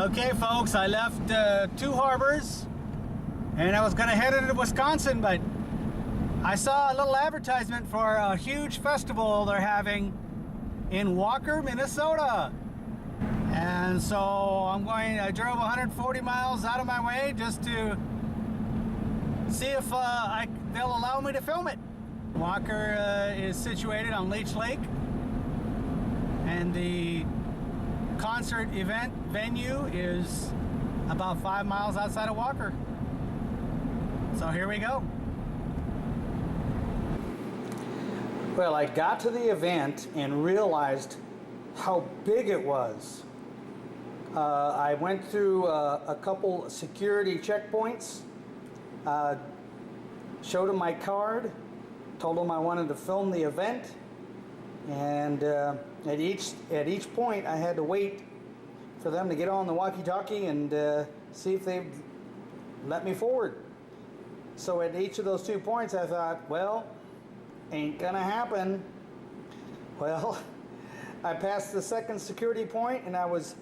Okay, folks, I left Two Harbors and I was going to head into Wisconsin, but I saw a little advertisement for a huge festival they're having in Walker, Minnesota. And so I drove 140 miles out of my way just to see if they'll allow me to film it. Walker is situated on Leech Lake, and the concert event venue is about 5 miles outside of Walker. So here we go. Well, I got to the event and realized how big it was. I went through a couple security checkpoints, showed them my card, told them I wanted to film the event, and at each point I had to wait for them to get on the walkie-talkie and see if they'd let me forward. So at each of those 2 points I thought, well, ain't gonna happen. Well, I passed the second security point and I was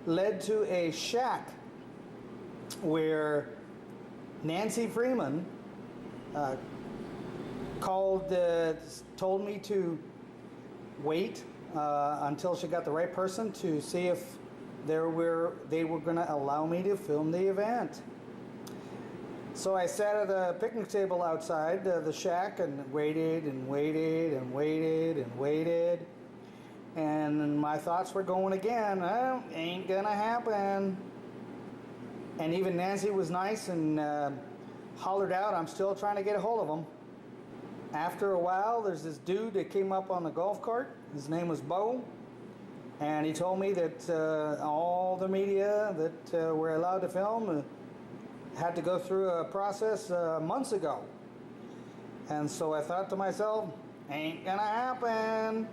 led to a shack where Nancy Freeman told me to wait until she got the right person to see if they were going to allow me to film the event. So I sat at a picnic table outside the shack and waited and waited and waited and waited. And my thoughts were going again, oh, ain't gonna happen. And even Nancy was nice and hollered out, I'm still trying to get a hold of him. After a while, there's this dude that came up on the golf cart. His name was Bo. And he told me that all the media that were allowed to film had to go through a process months ago. And so I thought to myself, ain't gonna happen.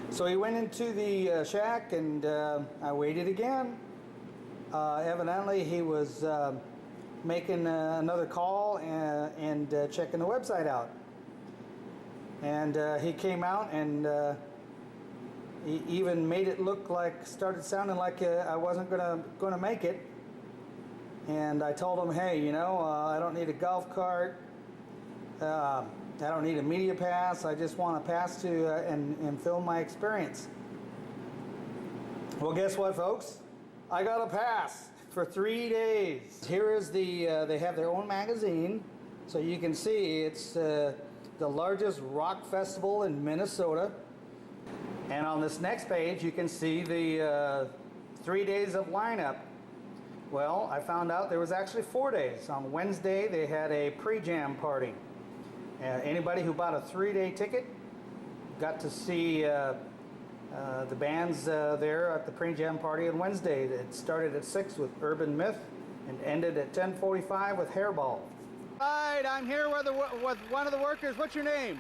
So he went into the shack and I waited again. Evidently he was making another call and checking the website out. And he came out and he even made it look like, started sounding like I wasn't gonna make it. And I told him, hey, you know, I don't need a golf cart. I don't need a media pass. I just want a pass to and film my experience. Well, guess what, folks? I got a pass for 3 days. Here is they have their own magazine. So you can see it's the largest rock festival in Minnesota. And on this next page, you can see the 3 days of lineup. Well, I found out there was actually 4 days. On Wednesday, they had a pre-jam party. Anybody who bought a 3-day ticket got to see the bands there at the pre-jam party on Wednesday. It started at 6 with Urban Myth and ended at 10:45 with Hairball. All right, I'm here with one of the workers. What's your name?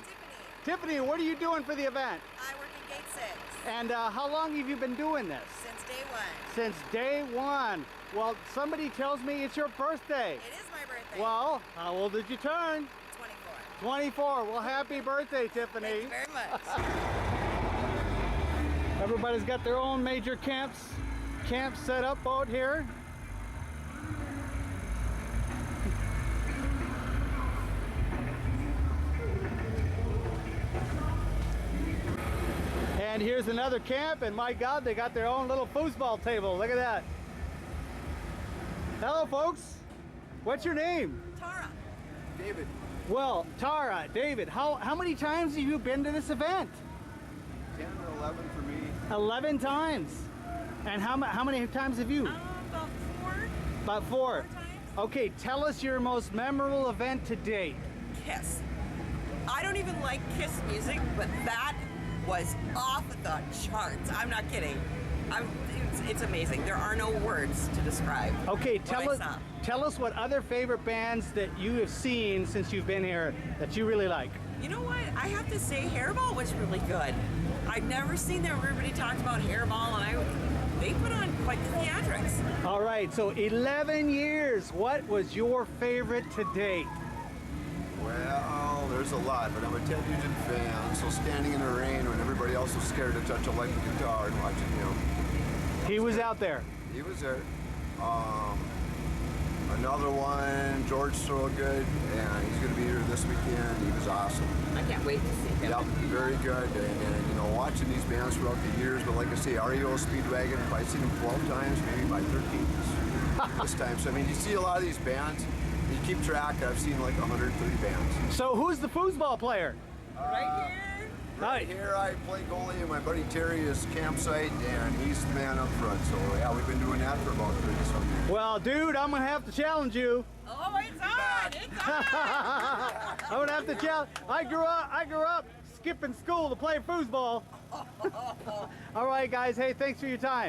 Tiffany. Tiffany, what are you doing for the event? I work in Gate 6. And how long have you been doing this? Since day one. Since day one. Well, somebody tells me it's your birthday. It is my birthday. Well, how old did you turn? 24. 24. Well, happy birthday, Tiffany. Thank you very much. Everybody's got their own major camps set up out here. And here's another camp, and my God, they got their own little foosball table. Look at that. Hello, folks. What's your name? Tara. David. Well, Tara, David, how many times have you been to this event? 10 or 11 for me. 11 times. And how many times have you? About 4. About 4. 4 times. Okay, tell us your most memorable event to date. Kiss. I don't even like Kiss music, but that was off the charts. I'm not kidding. It's amazing. There are no words to describe. Okay, what tell us what other favorite bands that you have seen since you've been here that you really like. You know what? I have to say Hairball was really good. I've never seen that everybody talked about Hairball, and they put on quite the theatrics. All right, so 11 years. What was your favorite to date? Well, there's a lot, but I'm a Ted Nugent fan, so standing in the rain when everybody else was scared to touch a electric guitar and watching him. He was out there. He was there. Another one, George Thorogood, and he's going to be here this weekend. He was awesome. I can't wait to see him. Yep, very good. And you know, watching these bands throughout the years, but like I say, REO Speedwagon, I've seen them 12 times, maybe by 13 this time. So I mean, you see a lot of these bands, you keep track. I've seen like 130 bands. So who's the foosball player? Right here. Right here, I play goalie, and my buddy Terry is campsite, and he's the man up front. So yeah, we've been doing that for about 30-some years. Well, dude, I'm gonna have to challenge you. Oh, it's on! It's on! I'm gonna have to challenge. I grew up skipping school to play foosball. All right, guys. Hey, thanks for your time.